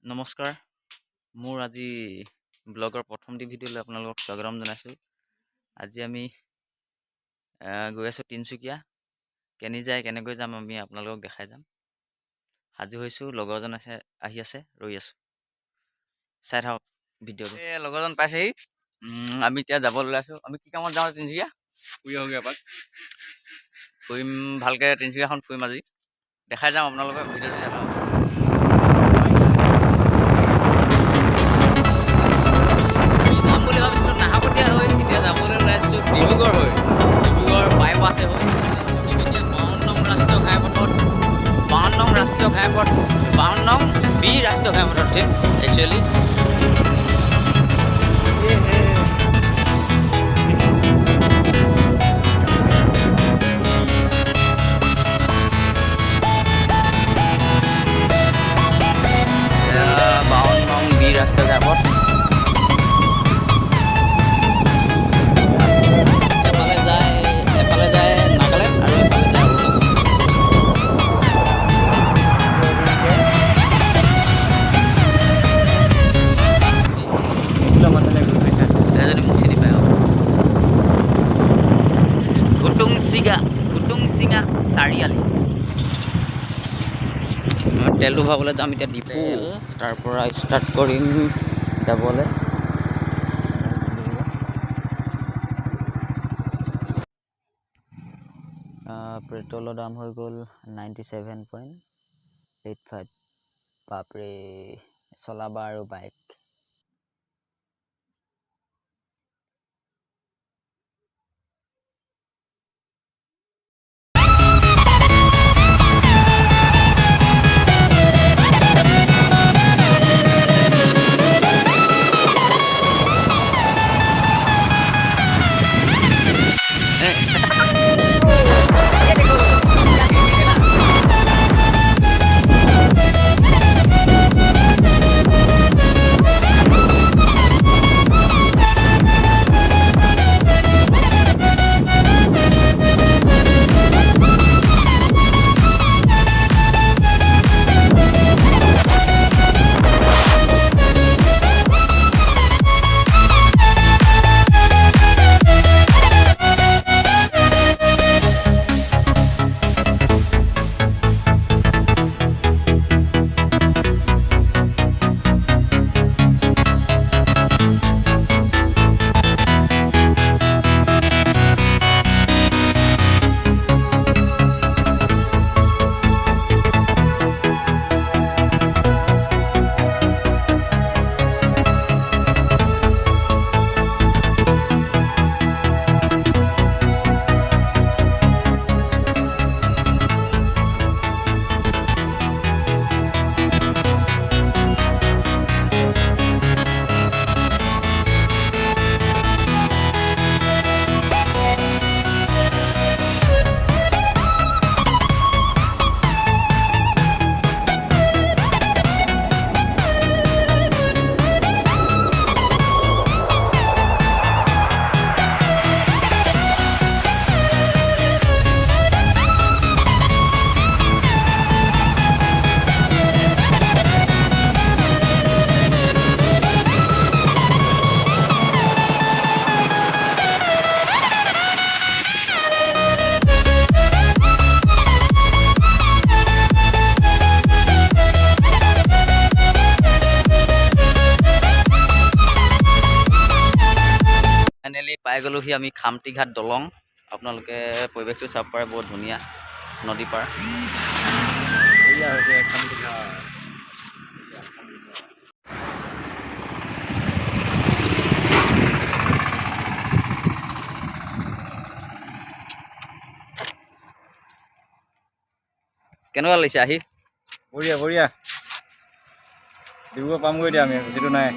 নমস্কাৰ, মোৰ আজি ব্লগৰ প্ৰথমটি ভিডিঅ'লৈ আপোনালোকক স্বাগতম জনাইছোঁ। আজি আমি গৈ আছোঁ তিনিচুকীয়া। কেনেকৈ যাম আমি আপোনালোকক দেখাই যাম। সাজু হৈছোঁ, লগৰজন আহি আছে, ৰৈ আছোঁ। চাই থাকক ভিডিঅ'টো। লগৰজন পাইছেহি। আমি এতিয়া যাব ওলাইছোঁ। আমি কি কামত যাওঁ তিনিচুকীয়া? ফুৰি আহোঁগৈ এপাক। ফুৰিম ভালকৈ, তিনিচুকীয়াখন ফুৰিম আজি। দেখাই যাম আপোনালোকক, ভিডিঅ'টো চাই থাকক। যাম বুলি ভাবিছিলোঁ নাহৰকটীয়া হৈ, এতিয়া যাবলৈ ওলাইছোঁ ডিব্ৰুগড় হৈ, ডিব্ৰুগড় বাইপাছে হৈ। এতিয়া 52 নং ৰাষ্ট্ৰীয় ঘাইপথত, 52 নং ৰাষ্ট্ৰীয় ঘাইপথ, 52 নং বি ৰাষ্ট্ৰীয় ঘাইপথত উঠিম একচুৱেলি। ৰাষ্ট্ৰীয় ঘাইপথ এফালে যায় নাগালেণ্ড আৰু এফালে যায় অৰুণাচল। যদি মোক চিনি পায় ঘুটুংচিঙা চাৰিআলি। তেলটো ভৰাবলৈ যাম এতিয়া ডিপু, তাৰ পৰা ষ্টাৰ্ট কৰিম যাবলৈ। পেট্ৰলৰ দাম হৈ গ'ল 97.85। বাপৰে, চলাবা আৰু বাইক। ফাইনেলি পাই গ'লোহি আমি খামটিঘাট দলং। আপোনালোকে পৰিৱেশটো চাব পাৰে, বহুত ধুনীয়া নদী পাৰ। এয়া হৈছে খামটিঘাট। কেনেকুৱা লাগিছে আহি? বঢ়িয়া বঢ়িয়া। ডিব্ৰুগড় পামগৈ এতিয়া, আমি বেছিটো নাই।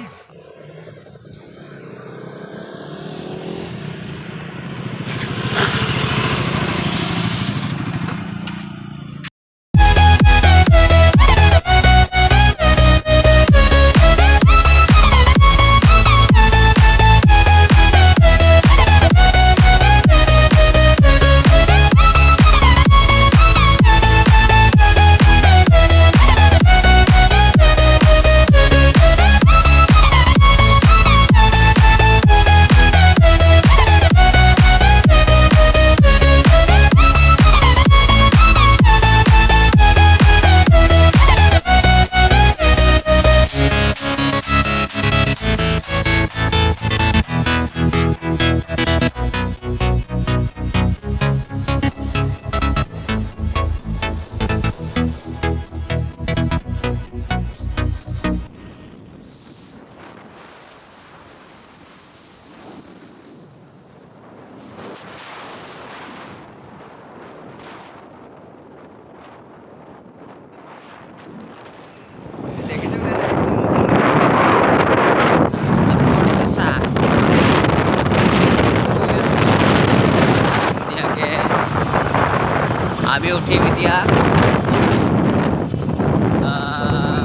আমি উঠিম এতিয়া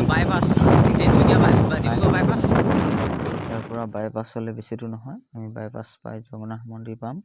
বাইপাছ, তিনিচুকীয়া ডিব্ৰুগড় বাইপাছ। ইয়াৰ পৰা বাইপাছলৈ বেছি দূৰ নহয়, আমি বাইপাছ পাই জগন্নাথ মন্দিৰ পাম।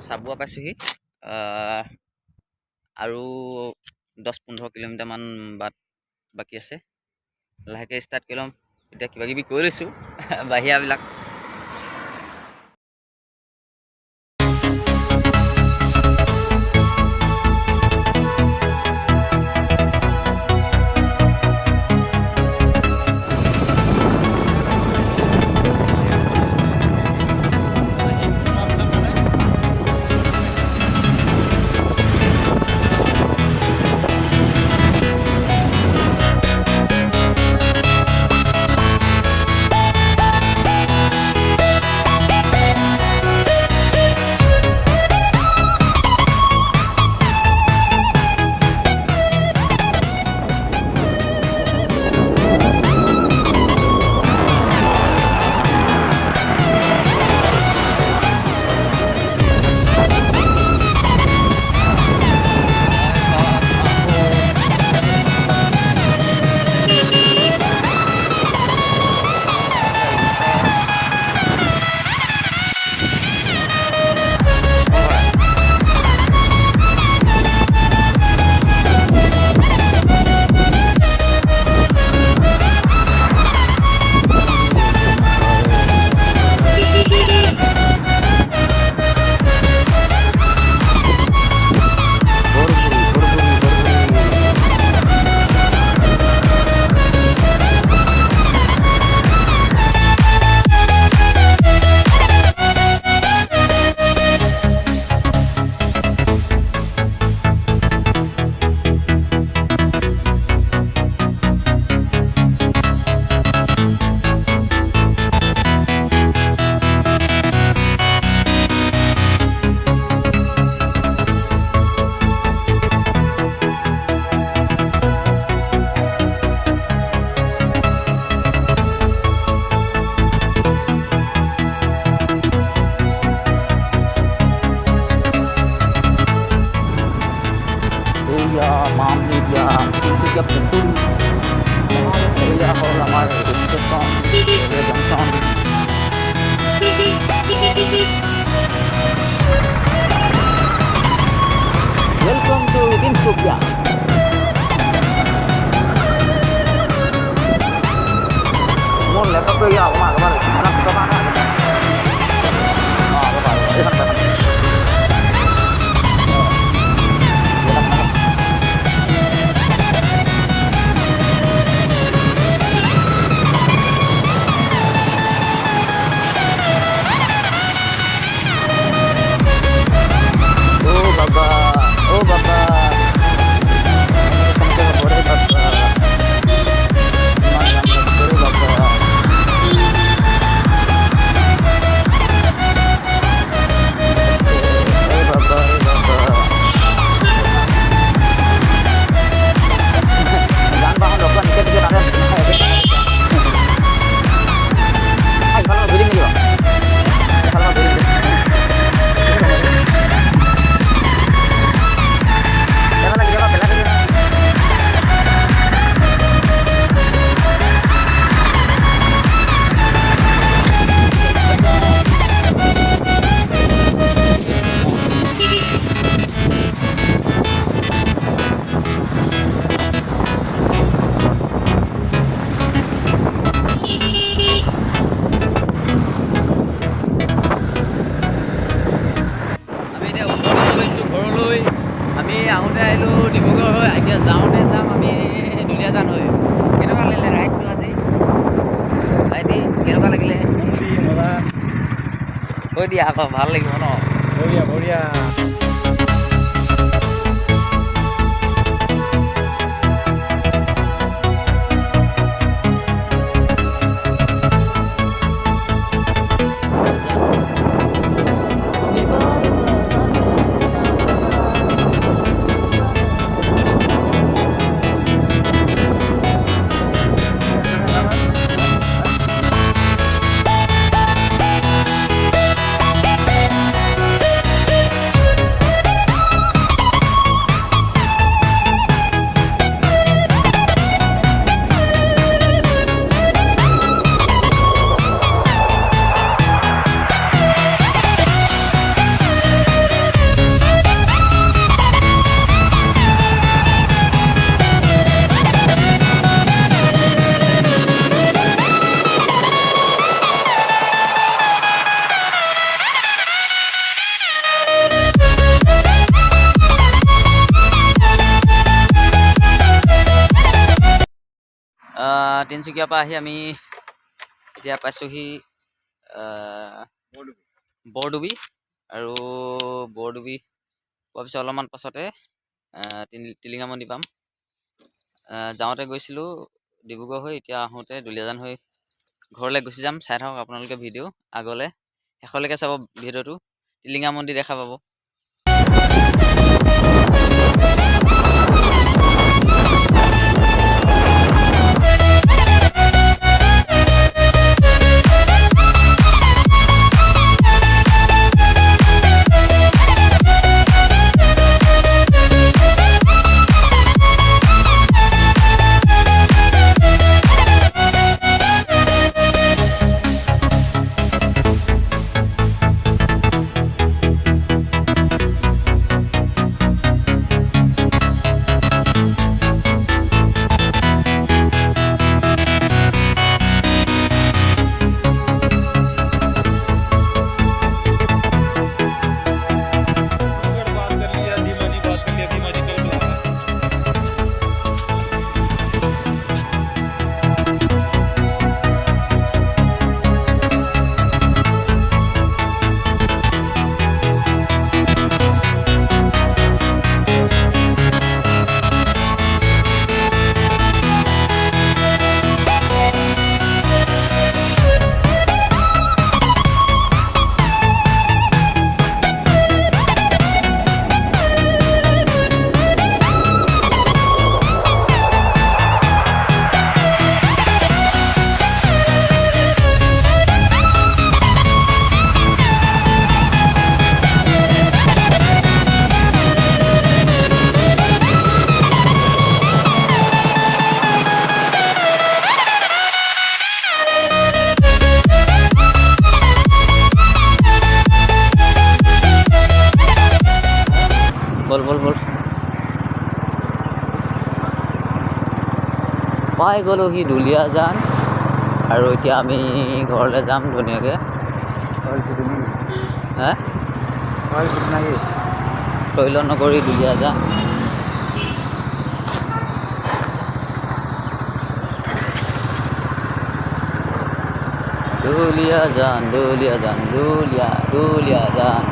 চাবুৱা পাইছোঁহি, আৰু 10-15 কিলোমিটাৰমান বাট বাকী আছে। লাহেকৈ ষ্টাৰ্ট কৰি ল'ম। এতিয়া কিবাকিবি কৰি লৈছোঁ বাহিৰাবিলাক। এয়া হ'ল আমাৰ station railway junction. Welcome to Tinsukia. মোৰ লেপটপটো এয়া অকণমান আহোঁতে আহিলোঁ ডিব্ৰুগড় হৈ, এতিয়া যাওঁতে যাম আমি দুলীয়াজান হৈ। কেনেকুৱা লাগিলে ৰাইডটো আজি? ভাইটি কেনেকুৱা লাগিলে? কৈ দিয়া আকৌ, ভাল লাগিব ন? বঢ়িয়া বঢ়িয়া। তিনিচুকীয়াৰ পৰা আহি আমি এতিয়া পাইছোঁহি বৰডুবি। আৰু বৰডুবি পোৱাৰ পিছত অলপমান পাছতে টিলিঙা মন্দিৰ পাম। যাওঁতে গৈছিলোঁ ডিব্ৰুগড় হৈ, এতিয়া আহোঁতে দুলীয়াজান হৈ ঘৰলৈ গুচি যাম। চাই থাকক আপোনালোকে ভিডিঅ' আগলৈ শেষলৈকে চাব ভিডিঅ'টো, টিলিঙা মন্দিৰ দেখা পাব। পাই গ'লোহি দুলীয়াজান আৰু এতিয়া আমি ঘৰলৈ যাম ধুনীয়াকৈ। হা তৈল নগৰী দুলীয়াজান। দুলীয়াজান।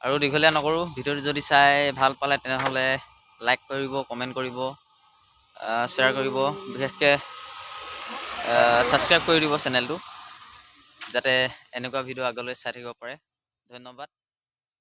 আৰু দীঘলীয়া নকৰোঁ, ভিডিঅ'টো যদি চাই ভাল পালে তেনেহ'লে লাইক কৰিব, কমেণ্ট কৰিব, শ্বেয়াৰ কৰিব, বিশেষকৈ ছাবস্ক্ৰাইব কৰি দিব চেনেলটো, যাতে এনেকুৱা ভিডিঅ' আগলৈ চাই থাকিব পাৰে। ধন্যবাদ।